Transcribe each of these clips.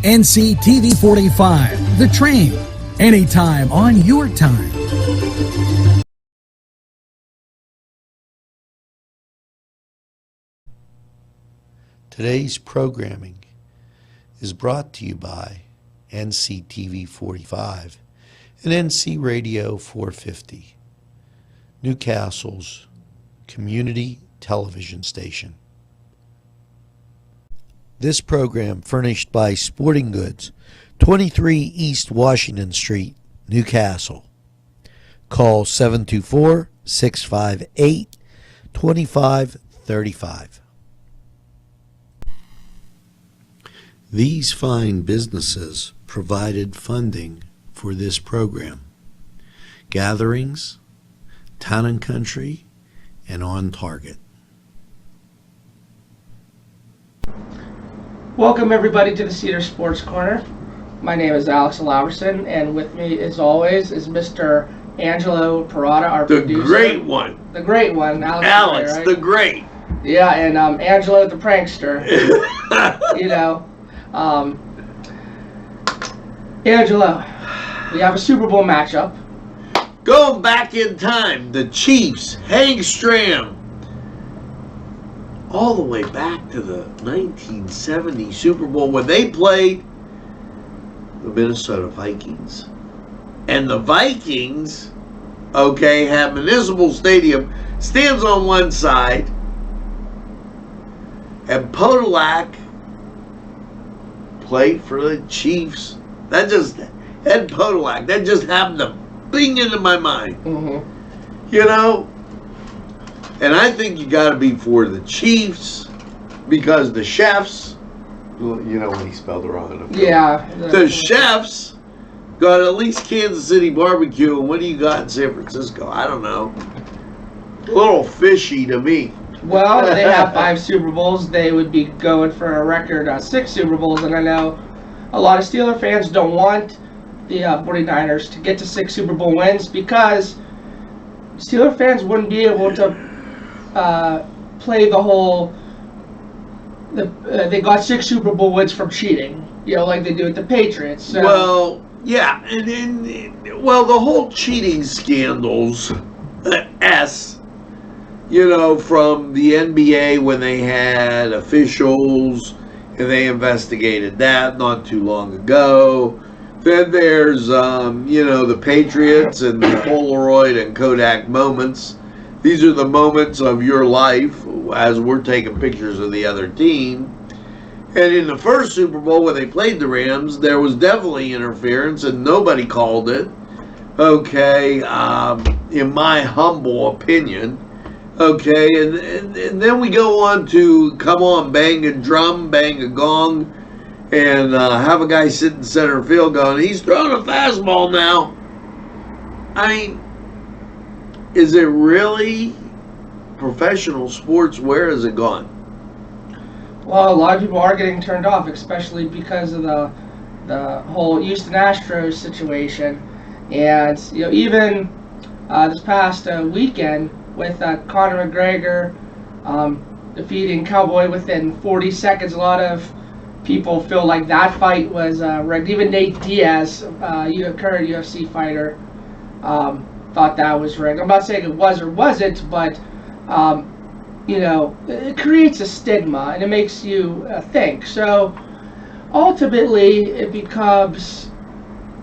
NCTV45, The Train, anytime on your time. Today's programming is brought to you by NCTV45 and NC Radio 450, Newcastle's community television station. This program furnished by Sporting Goods, 23 East Washington Street, Newcastle. Call 724-658-2535. These fine businesses provided funding for this program. Gatherings, Town and Country, and On Target. Welcome everybody to the Cedars Sports Corner. My name is Alex Laverson, and with me as always is Mr. Angelo Parada, our producer. The great one. The great one. Alex, right? the great. Yeah, and Angelo the prankster. You know. Angelo, we have a Super Bowl matchup. Going back in time, the Chiefs, Hank Stram, all the way back to the 1970 Super Bowl when they played the Minnesota Vikings. And the Vikings, okay, have Municipal Stadium, stands on one side, and Podolak played for the Chiefs. That just, Ed Podolak, that just happened to bing into my mind. Mm-hmm. You know? And I think you got to be for the Chiefs because the chefs, you know when he spelled it wrong. Yeah. The chefs got at least Kansas City barbecue, and what do you got in San Francisco? I don't know. A little fishy to me. Well, they have 5 Super Bowls. They would be going for a record 6 Super Bowls, and I know a lot of Steeler fans don't want the 49ers to get to 6 Super Bowl wins because Steeler fans wouldn't be able to play the whole they got 6 Super Bowl wins from cheating, you know, like they do with the Patriots. So. Well, yeah, and well, the whole cheating scandals, you know, from the NBA when they had officials and they investigated that not too long ago. Then there's, you know, the Patriots and the Polaroid and Kodak moments. These are the moments of your life as we're taking pictures of the other team. And in the first Super Bowl when they played the Rams, there was definitely interference and nobody called it. Okay, in my humble opinion. Okay, and then we go on to come on, bang a drum, bang a gong, and have a guy sit in center field going, he's throwing a fastball now. I mean, is it really professional sports? Where has it gone? Well, a lot of people are getting turned off, especially because of the whole Houston Astros situation. And, you know, even this past weekend with Conor McGregor defeating Cowboy within 40 seconds, a lot of people feel like that fight was rigged. Even Nate Diaz, current UFC fighter, thought that was rigged. I'm not saying it was or wasn't, but you know, it creates a stigma and it makes you think. So ultimately, it becomes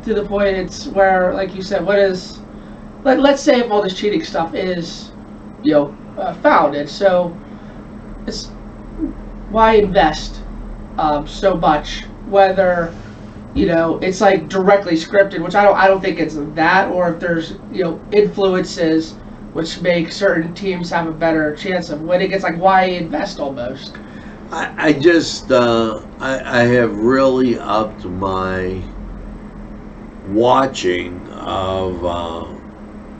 to the point it's where, like you said, what is? Let's say if all this cheating stuff is, you know, founded. So it's why invest so much, whether, you know, it's like directly scripted, which I don't think it's that, or if there's, you know, influences which make certain teams have a better chance of winning. It's like, why invest almost? I just I have really upped my watching of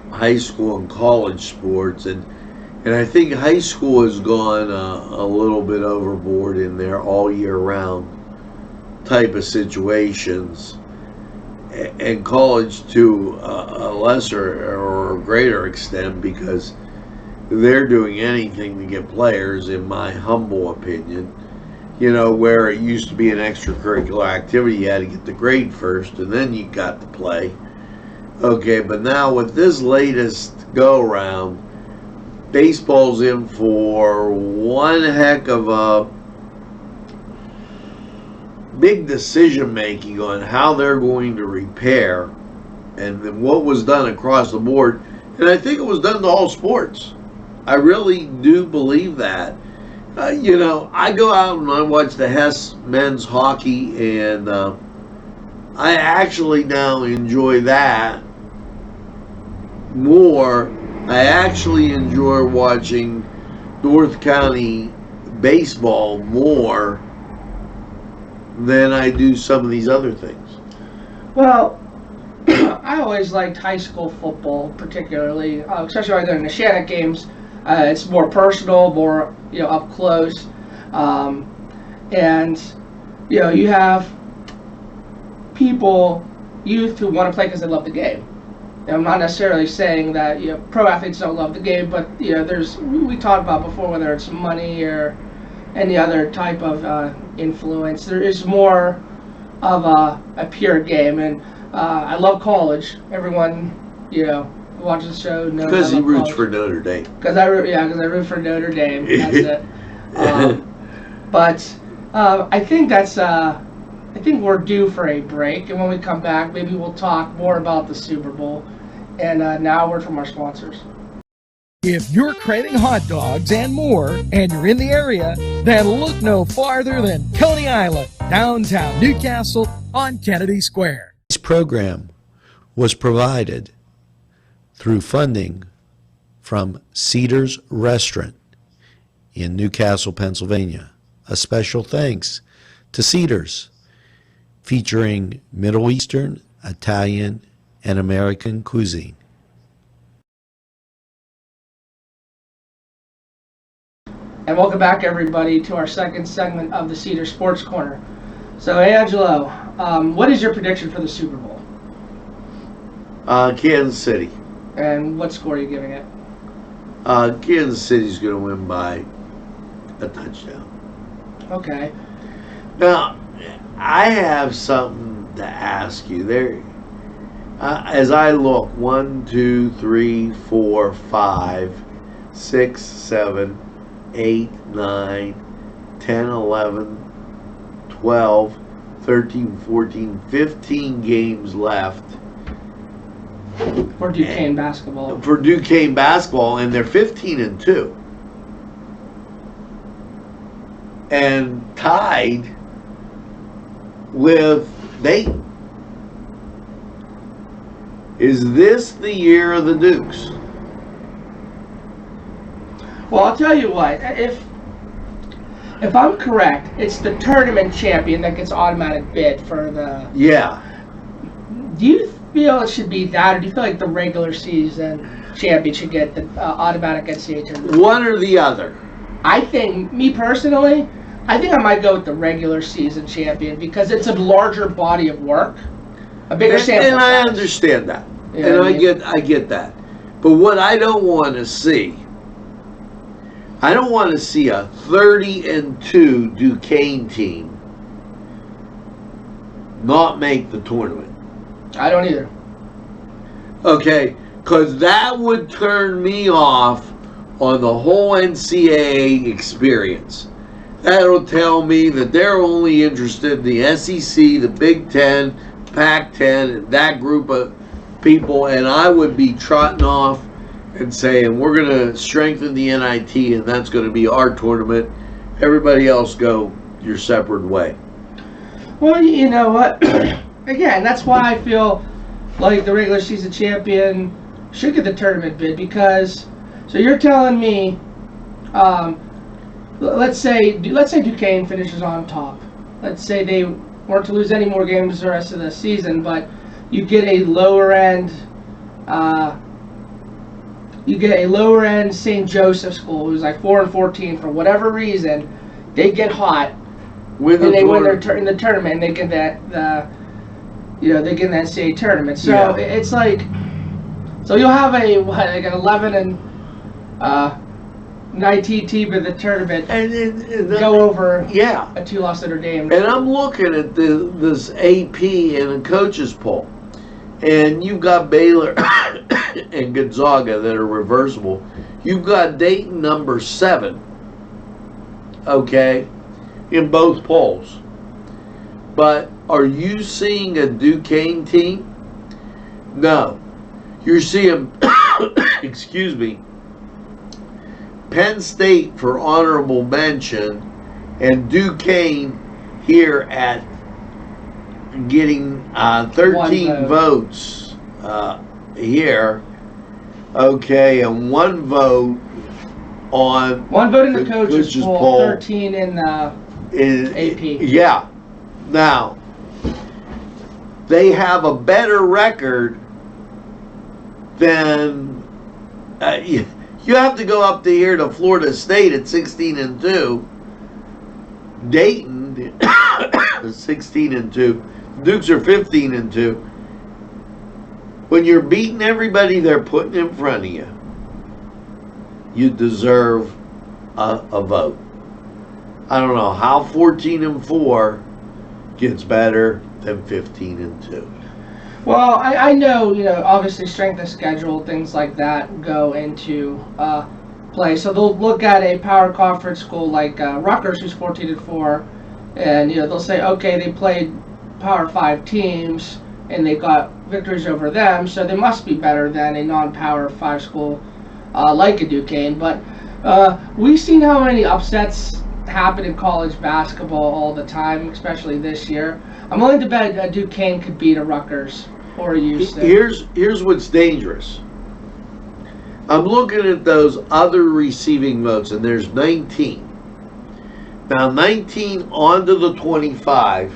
high school and college sports, and I think high school has gone a little bit overboard in their all year round type of situations, and college to a lesser or a greater extent because they're doing anything to get players, in my humble opinion. You know, where it used to be an extracurricular activity, you had to get the grade first and then you got to play. Okay, but now with this latest go around, baseball's in for one heck of a big decision making on how they're going to repair, and what was done across the board. And I think it was done to all sports. I really do believe that. You know, I go out and I watch the Hess men's hockey, and I actually now enjoy that more. I actually enjoy watching North County baseball more than I do some of these other things. Well, I always liked high school football, particularly, especially when I go to the Shannon games. It's more personal, more up close, and you have people, youth, who want to play because they love the game. I'm not necessarily saying that pro athletes don't love the game, but there's we talked about before, whether it's money or any other type of influence. There is more of a pure game, and I love college. Everyone watches the show knows because he roots college. For Notre Dame. Because I root for Notre Dame. That's it. But I think I think we're due for a break, and when we come back, maybe we'll talk more about the Super Bowl. And now a word from our sponsors. If you're craving hot dogs and more, and you're in the area, then look no farther than Coney Island, downtown Newcastle on Kennedy Square. This program was provided through funding from Cedars Restaurant in Newcastle, Pennsylvania. A special thanks to Cedars, featuring Middle Eastern, Italian, and American cuisine. And welcome back, everybody, to our second segment of the Cedar Sports Corner. So, Angelo, what is your prediction for the Super Bowl? Kansas City. And what score are you giving it? Kansas City's going to win by a touchdown. Okay. Now, I have something to ask you. There, as I look, 1, 2, 3, 4, 5, 6, 7, 8, 9, 10, 11, 12, 13, 14, 15 games left. For Duquesne basketball. For Duquesne basketball, and they're 15-2. And tied with Dayton. Is this the year of the Dukes? Well, I'll tell you what. If I'm correct, it's the tournament champion that gets automatic bid for the... Yeah. Do you feel it should be that, or do you feel like the regular season champion should get the automatic NCAA tournament? One or the other. I think, me personally, I think I might go with the regular season champion because it's a larger body of work, a bigger sample size. And I understand that. You and know what I mean? I get that. But what I don't want to see, I don't want to see a 30-2 Duquesne team not make the tournament. I don't either. Okay, because that would turn me off on the whole NCAA experience. That'll tell me that they're only interested in the SEC, the Big Ten, Pac-10, and that group of people, and I would be trotting off and saying, we're going to strengthen the NIT, and that's going to be our tournament. Everybody else go your separate way. Well, you know what? Again, that's why I feel like the regular season champion should get the tournament bid, because, so you're telling me, let's say Duquesne finishes on top. Let's say they weren't to lose any more games the rest of the season, but you get a lower end St. Joseph school who's like 4-14 for whatever reason. They get hot and they win in the tournament, and they get they get in the NCAA tournament. So yeah. It's like, so you'll have an 11 and 19 team in the tournament and go over yeah. a 2-loss Notre Dame. And I'm looking at this AP and a coaches poll, and you've got Baylor and Gonzaga that are reversible. You've got Dayton number 7, okay, in both polls. But are you seeing a Duquesne team? No. You're seeing, excuse me, Penn State for honorable mention, and Duquesne here at getting 13 votes here. Okay, and 1 vote on 1 vote in the coaches poll, 13 in the AP. Yeah. Now, they have a better record than you have to go up to here to Florida State at 16-2. Dayton 16-2. Dukes are 15-2. When you're beating everybody they're putting in front of you, you deserve a vote. I don't know how 14-4 gets better than 15-2. Well, I know, obviously strength of schedule, things like that go into play. So they'll look at a power conference school like Rutgers, who's 14-4, and they'll say, okay, they played Power 5 teams and they got victories over them, so they must be better than a non-Power 5 school like a Duquesne. But we've seen how many upsets happen in college basketball all the time, especially this year. I'm willing to bet a Duquesne could beat a Rutgers or a Houston. Here's what's dangerous. I'm looking at those other receiving votes, and there's 19. Now 19 onto the 25,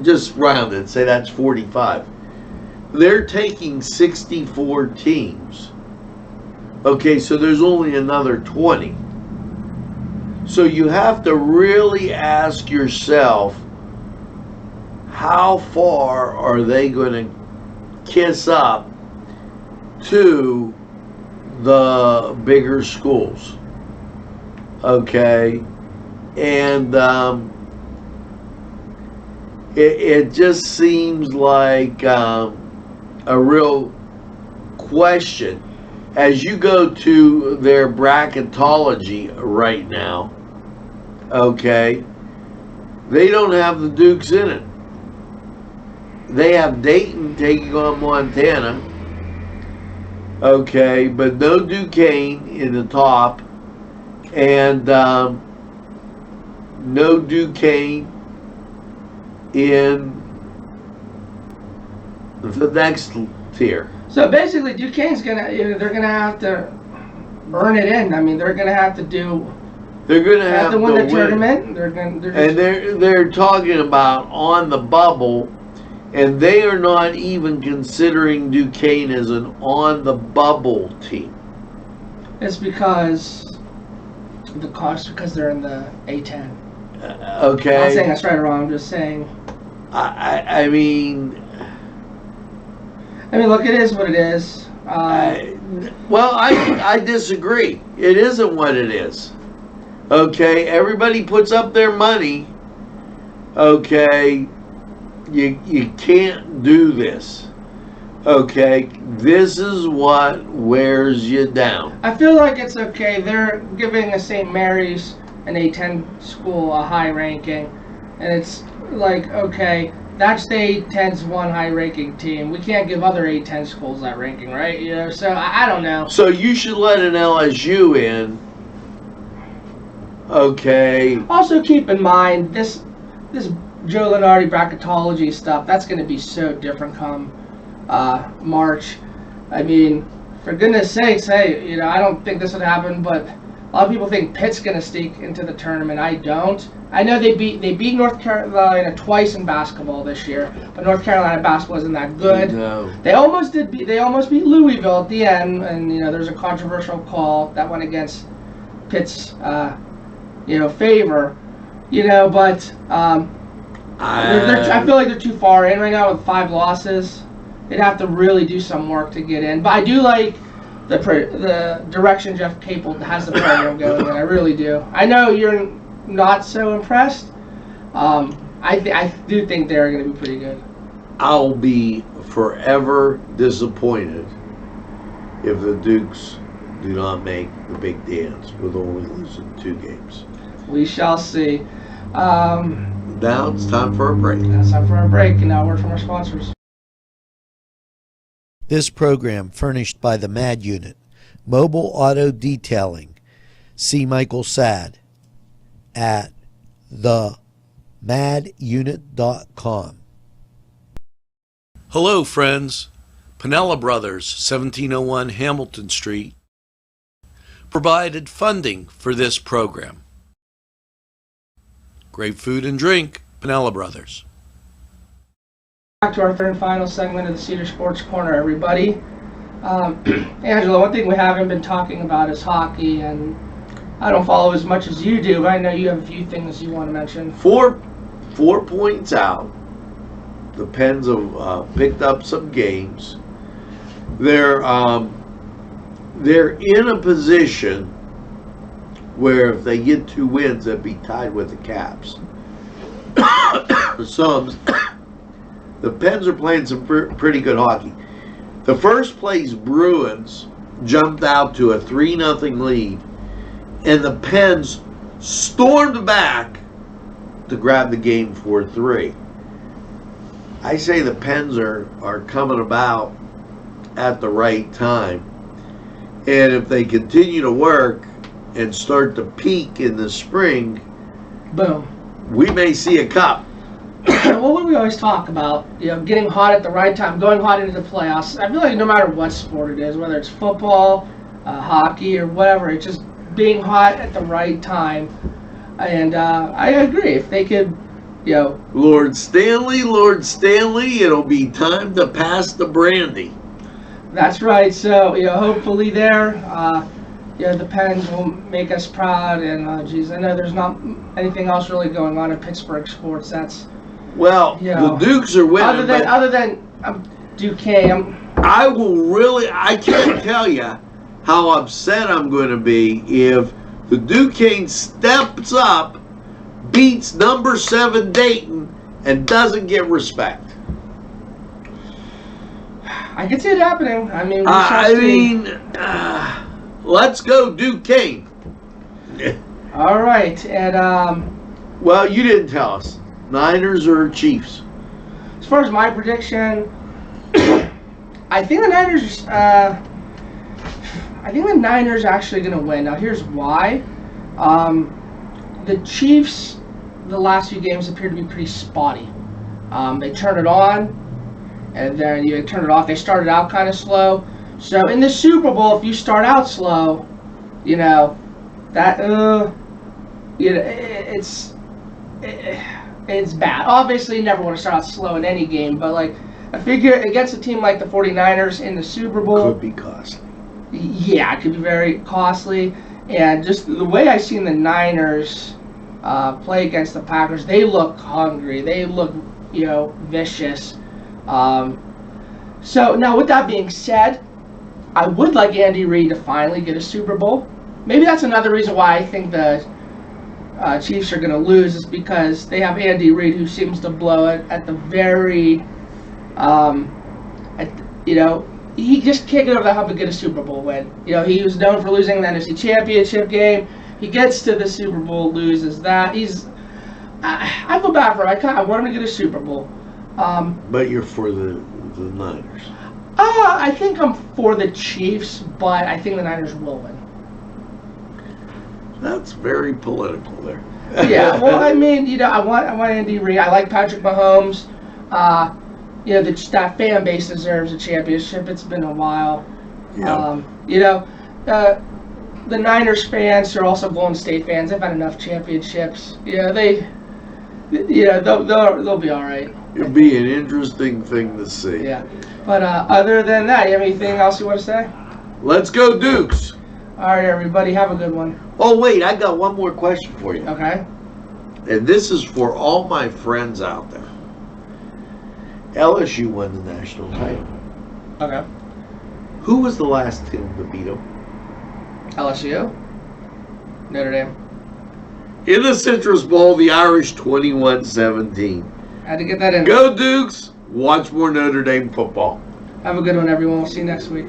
just round it, say that's 45. They're taking 64 teams. Okay, so there's only another 20. So you have to really ask yourself, how far are they going to kiss up to the bigger schools? Okay, and it just seems like a real question as you go to their bracketology right now. Okay, they don't have the Dukes in it. They have Dayton taking on Montana. Okay, but no Duquesne in the top, and no Duquesne in the next tier. So basically, Duquesne's they're gonna have to earn it in. I mean, they're gonna have to do. They're gonna have to win the tournament. They're talking about on the bubble. And they are not even considering Duquesne as an on-the-bubble team. It's because the cost, because they're in the A10. Okay. I'm not saying that's right or wrong. I'm just saying. I mean, look, it is what it is. I disagree. It isn't what it is. Okay, everybody puts up their money. Okay. You can't do this. Okay, this is what wears you down. I feel like it's okay. They're giving a St. Mary's, an A10 school, a high ranking, and it's like, okay, that's the A10's one high ranking team. We can't give other A10 schools that ranking, right? So I don't know. So you should let an LSU in. Okay. Also keep in mind this Joe Lunardi bracketology stuff, that's going to be so different come March. I mean, for goodness sakes, hey, I don't think this would happen, but a lot of people think Pitt's going to sneak into the tournament. I don't. I know they beat North Carolina twice in basketball this year, but North Carolina basketball isn't that good. No. They almost beat Louisville at the end, and there's a controversial call that went against Pitt's favor. But I feel like they're too far in right now with 5 losses. They'd have to really do some work to get in. But I do like the direction Jeff Capel has the program going in. I really do. I know you're not so impressed. I do think they're going to be pretty good. I'll be forever disappointed if the Dukes do not make the big dance with only losing 2 games. We shall see. Now it's time for a break. It's time for our break, and now a word from our sponsors. This program furnished by the MAD Unit, Mobile Auto Detailing. See Michael Sad at themadunit.com. Hello, friends. Pinella Brothers, 1701 Hamilton Street, provided funding for this program. Great food and drink, Pinella Brothers. Back to our third and final segment of the Cedar Sports Corner, everybody. Angela, one thing we haven't been talking about is hockey, and I don't follow as much as you do, but I know you have a few things you want to mention. 4 points out. The Pens have picked up some games. They're in a position where if they get 2 wins, they'd be tied with the Caps. The Pens are playing some pretty good hockey. The first place Bruins jumped out to a 3-0 lead, and the Pens stormed back to grab the game 4-3. I say the Pens are coming about at the right time. And if they continue to work and start to peak in the spring, Boom. we may see a cup. Well, what we always talk about, getting hot at the right time, going hot into the playoffs. I feel like no matter what sport it is, whether it's football, hockey, or whatever, it's just being hot at the right time. And I agree. If they could, Lord Stanley, it'll be time to pass the brandy. That's right. So, hopefully there, the Pens will make us proud. And, I know there's not anything else really going on in Pittsburgh sports. That's, the Dukes are winning. Other than Duquesne, I can't tell you how upset I'm going to be if the Duquesne steps up, beats number 7 Dayton, and doesn't get respect. I can see it happening. I mean, let's go Duquesne. All right, and well, you didn't tell us. Niners or Chiefs? As far as my prediction, I think the Niners. I think the Niners are actually going to win. Now, here's why. The Chiefs, the last few games appear to be pretty spotty. They turn it on, and then you turn it off. They started out kind of slow. So in the Super Bowl, if you start out slow, it's bad. Obviously, you never want to start out slow in any game, but I figure against a team like the 49ers in the Super Bowl, could be costly. Yeah, it could be very costly. And just the way I've seen the Niners play against the Packers, they look hungry. They look, vicious. So now, with that being said, I would like Andy Reid to finally get a Super Bowl. Maybe that's another reason why I think the Chiefs are going to lose, is because they have Andy Reid, who seems to blow it at the very, he just can't get over the hump and get a Super Bowl win. He was known for losing the NFC Championship game. He gets to the Super Bowl, loses that. I feel bad for him. I want him to get a Super Bowl. But you're for the Niners. I think I'm for the Chiefs, but I think the Niners will win. That's very political there. Yeah, well, I mean, I want Andy Reid. I like Patrick Mahomes. That fan base deserves a championship. It's been a while. Yeah. The Niners fans are also Golden State fans. They've had enough championships. They'll be all right. It'll be an interesting thing to see. Yeah. But other than that, you have anything else you want to say? Let's go Dukes. All right, everybody. Have a good one. Oh, wait. I got one more question for you. Okay. And this is for all my friends out there. LSU won the national title. Okay. Who was the last team to beat them? LSU, Notre Dame. In the Citrus Bowl, the Irish 21-17. Had to get that in. Go Dukes! Watch more Notre Dame football. Have a good one, everyone. We'll see you next week.